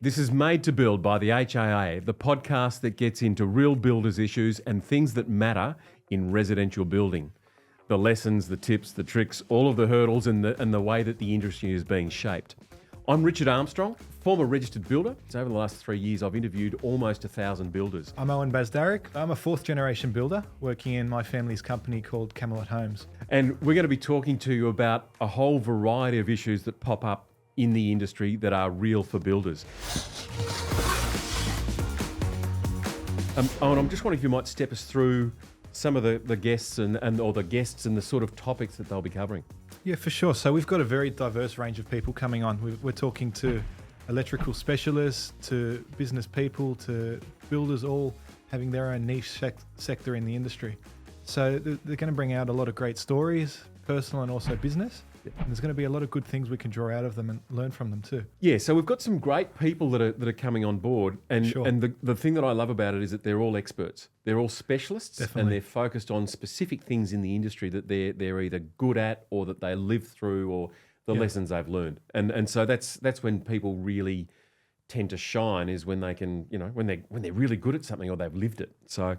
This is Made to Build by the HIA, the podcast that gets into real builders' issues and things that matter in residential building. The lessons, the tips, the tricks, all of the hurdles and the way that the industry is being shaped. I'm Richard Armstrong, former registered builder. So over the last 3 years, I've interviewed almost 1,000 builders. I'm Owen Bazdaric. I'm a fourth generation builder working in my family's company called Camelot Homes. And we're going to be talking to you about a whole variety of issues that pop up in the industry that are real for builders. Owen, I'm just wondering if you might step us through some of the guests and the sort of topics that they'll be covering. Yeah, for sure. So we've got a very diverse range of people coming on. We're talking to electrical specialists, to business people, to builders, all having their own niche sector in the industry. So they're going to bring out a lot of great stories, personal and also business. Yep. And there's going to be a lot of good things we can draw out of them and learn from them too. Yeah, so we've got some great people that are coming on board. And Sure. and the thing that I love about it is that they're all experts. They're all specialists. Definitely. And they're focused on specific things in the industry that they're either good at or that they live through or the lessons they've learned. And so that's when people really tend to shine, is when they can, when they're really good at something or they've lived it. So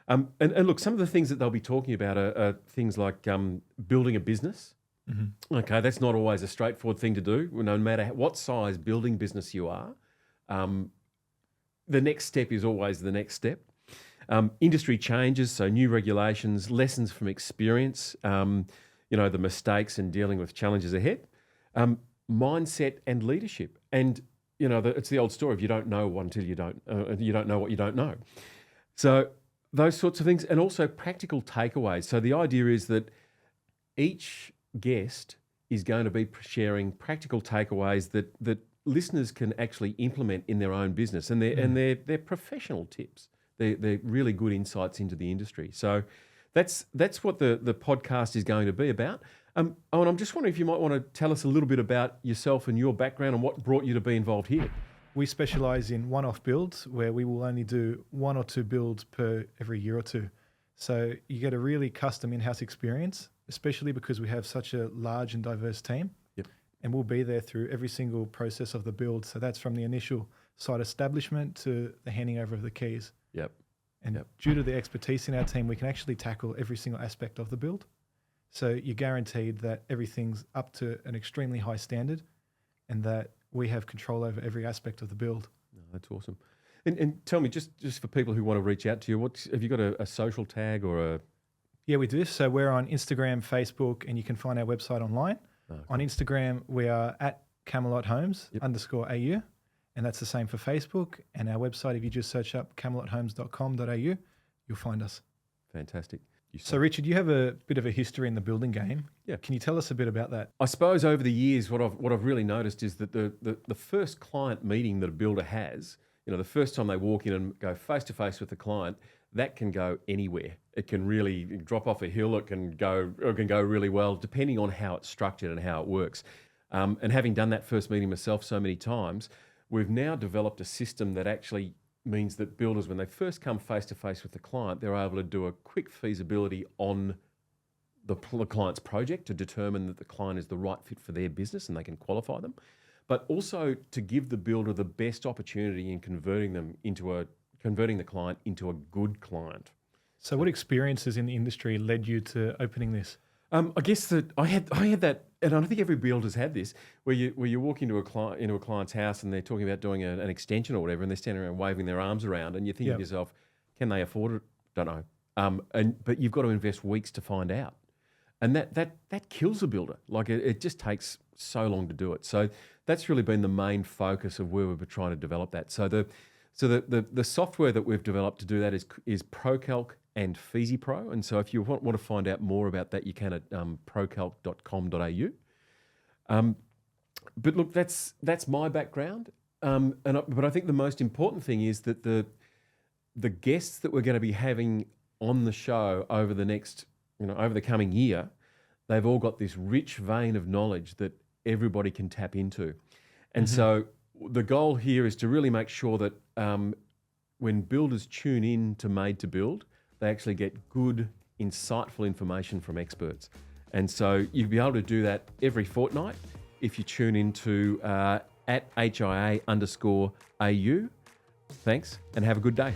and look, some of the things that they'll be talking about are things like building a business. Mm-hmm. Okay, that's not always a straightforward thing to do. No matter what size building business you are, the next step is always the next step. Industry changes, so new regulations, lessons from experience, the mistakes and dealing with challenges ahead, mindset and leadership. And, it's the old story of you don't know one until you don't know what you don't know. So those sorts of things, and also practical takeaways. So the idea is that each guest is going to be sharing practical takeaways that listeners can actually implement in their own business, and they're professional tips. They're really good insights into the industry. So that's what the podcast is going to be about. Owen, I'm just wondering if you might want to tell us a little bit about yourself and your background and what brought you to be involved here. We specialise in one-off builds where we will only do 1 or 2 builds per every year or two. So you get a really custom in-house experience, especially because we have such a large and diverse team. Yep. And we'll be there through every single process of the build. So that's from the initial site establishment to the handing over of the keys. Yep. And due to the expertise in our team, we can actually tackle every single aspect of the build. So you're guaranteed that everything's up to an extremely high standard and that we have control over every aspect of the build. Oh, that's awesome. And tell me, just for people who want to reach out to you, have you got a social tag or a... Yeah, we do. So we're on Instagram, Facebook, and you can find our website online. Oh, cool. On Instagram, we are at Camelot Homes _AU, and that's the same for Facebook. And our website, if you just search up camelothomes.com.au, you'll find us. Fantastic. So Richard, you have a bit of a history in the building game. Yeah. Can you tell us a bit about that? I suppose over the years, what I've really noticed is that the first client meeting that a builder has, the first time they walk in and go face to face with the client, that can go anywhere. It can really drop off a hill. It can go really well, depending on how it's structured and how it works. And having done that first meeting myself so many times, we've now developed a system that actually means that builders, when they first come face to face with the client, they're able to do a quick feasibility on the client's project to determine that the client is the right fit for their business and they can qualify them, but also to give the builder the best opportunity in converting the client into a good client. So what experiences in the industry led you to opening this? I guess that I had that, and I think every builder's had this, where you walk into a client's house and they're talking about doing an extension or whatever, and they're standing around waving their arms around, and you think to yourself, can they afford it? Don't know. But you've got to invest weeks to find out, and that kills a builder. Like it just takes so long to do it. So that's really been the main focus of where we've been trying to develop that. So the software that we've developed to do that is ProCalc and FeasiPro. And so if you want to find out more about that, you can at procalc.com.au. But look, that's my background. But I think the most important thing is that the guests that we're going to be having on the show over the coming year, they've all got this rich vein of knowledge that everybody can tap into. And so the goal here is to really make sure that when builders tune in to Made to Build, they actually get good, insightful information from experts. And so you'll be able to do that every fortnight if you tune into at HIA_AU. Thanks and have a good day.